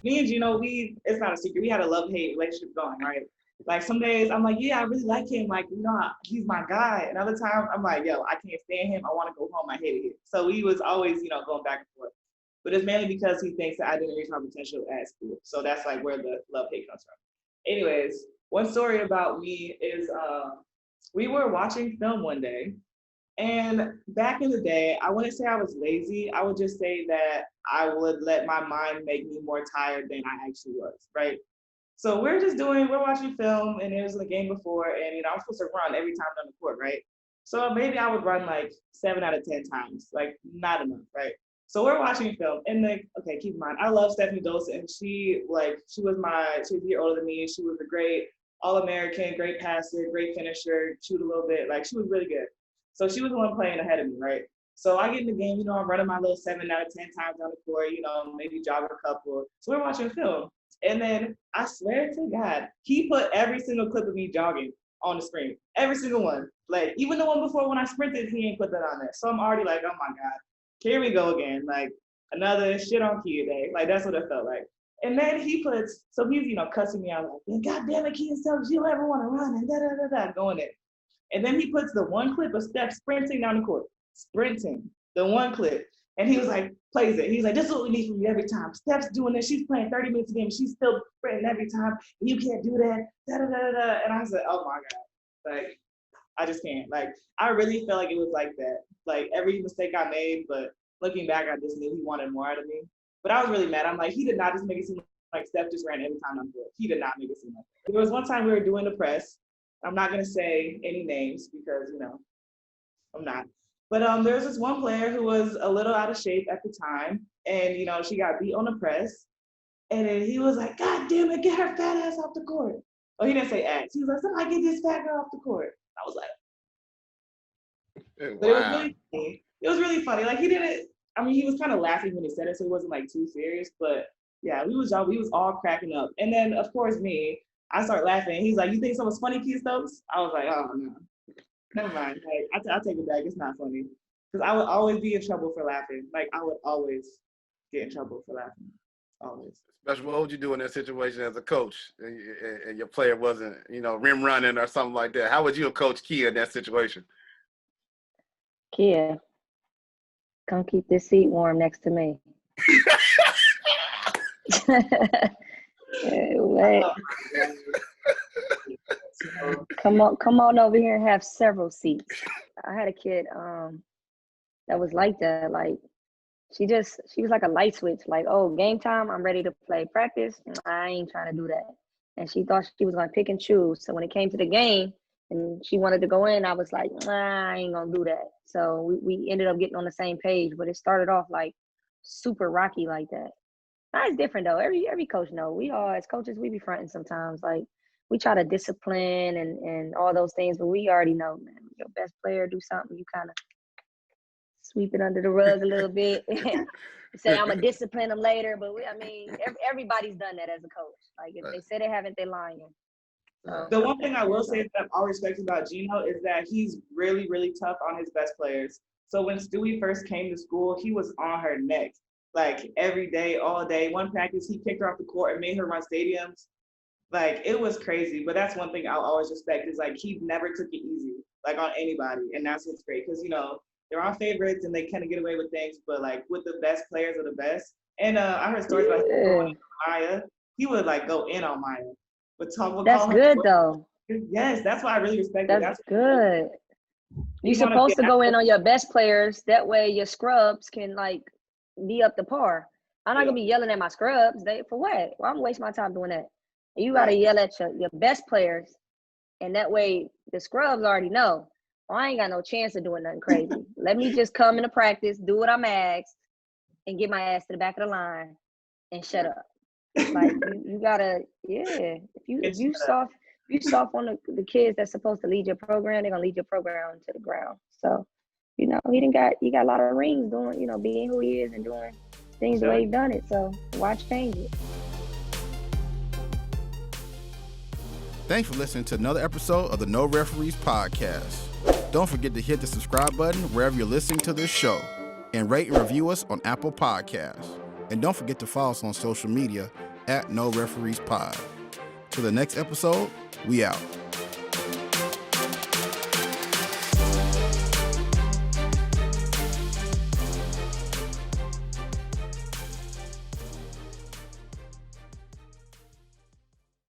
me and Geno, it's not a secret. We had a love-hate relationship going, right? Like some days I'm like, yeah, I really like him. Like, he's my guy. And other times I'm like, yo, I can't stand him. I want to go home. I hate it. So we was always, going back and forth. But it's mainly because he thinks that I didn't reach my potential at school. So that's like where the love-hate comes from. Anyways, one story about me is we were watching film one day. And back in the day, I wouldn't say I was lazy. I would just say that I would let my mind make me more tired than I actually was, right? So we're watching film, and it was the game before, and I'm supposed to run every time on the court, right? So maybe I would run like 7 out of 10 times, like not enough, right? So we're watching film, and okay, keep in mind, I love Stephanie Dolson. She was a year older than me. She was a great All-American, great passer, great finisher, shoot a little bit, like she was really good. So she was the one playing ahead of me, right? So I get in the game, I'm running my little 7 out of 10 times on the court, maybe jog a couple. So we're watching film. And then I swear to God, he put every single clip of me jogging on the screen. Every single one. Like, even the one before when I sprinted, he ain't put that on there. So I'm already like, oh my God, here we go again. Like, another shit on Kiah day. Like, that's what it felt like. And then he's, cussing me out like, God damn it, Kiah Stokes, you don't ever want to run, and da-da-da-da, going in. And then he puts the one clip of Steph sprinting down the court. Sprinting. The one clip. And he was like, plays it. He's like, this is what we need from you every time. Steph's doing this. She's playing 30 minutes a game. She's still sprinting every time. You can't do that. Da-da-da-da-da. And I said, oh my God. Like, I just can't. Like, I really felt like it was like that. Like, every mistake I made, but looking back, I just knew he wanted more out of me. But I was really mad. I'm like, he did not just make it seem like Steph just ran every time I'm good. He did not make it seem like that. There was one time we were doing the press. I'm not going to say any names because, I'm not. But there was this one player who was a little out of shape at the time. And, she got beat on the press. And then he was like, God damn it, get her fat ass off the court. Oh, he didn't say ass. He was like, somebody get this fat girl off the court. I was like, wow. But it was really funny. It was really funny. Like, he was kind of laughing when he said it, so he wasn't like too serious. But yeah, we was all cracking up. And then, of course, I start laughing. He's like, you think someone's funny, Kiah Stokes? I was like, oh, no. Never mind. Like, I'll take it back. It's not funny. Because I would always be in trouble for laughing. Like, I would always get in trouble for laughing. Always. Especially, what would you do in that situation as a coach and your player wasn't, rim running or something like that? How would you have coached Kiah in that situation? Kiah, come keep this seat warm next to me. Come on over here and have several seats. I had a kid that was like that. Like, she was like a light switch. Like, oh, game time, I'm ready to play. Practice, I ain't trying to do that. And she thought she was gonna pick and choose. So when it came to the game and she wanted to go in, I was like, I ain't gonna do that. So we ended up getting on the same page, but it started off like super rocky like that. It's different though. Every coach know. We all as coaches, we be fronting sometimes. Like, we try to discipline and all those things, but we already know, man, your best player do something, you kind of sweep it under the rug a little bit. Say, I'm going to discipline them later. But everybody's done that as a coach. Like, if they say they haven't, they're lying. So, the one thing I will say that I've always respected about Geno is that he's really, really tough on his best players. So when Stewie first came to school, he was on her neck. Like, every day, all day. One practice, he kicked her off the court and made her run stadiums. Like, it was crazy. But that's one thing I'll always respect is, like, he never took it easy, like, on anybody. And that's what's great because, they're our favorites and they kind of get away with things. But, like, with the best players are the best. And I heard stories about him going in on Maya. He would, like, go in on Maya. That's good, though. Yes, that's why I really respect it. That's good. You're supposed to go in on your best players. That way your scrubs can, like, be up to par. I'm not going to be yelling at my scrubs. For what? Well, I'm wasting my time doing that. You got to yell at your best players. And that way the scrubs already know, I ain't got no chance of doing nothing crazy. Let me just come into practice, do what I'm asked, and get my ass to the back of the line and shut up. Like, you gotta, If you soft on the kids that's supposed to lead your program, they're gonna lead your program to the ground. So, he got a lot of rings doing, being who he is and doing things the way he's done it. So why change it? Thanks for listening to another episode of the No Referees Podcast. Don't forget to hit the subscribe button wherever you're listening to this show and rate and review us on Apple Podcasts. And don't forget to follow us on social media @NoReferiesPod. Till the next episode, we out.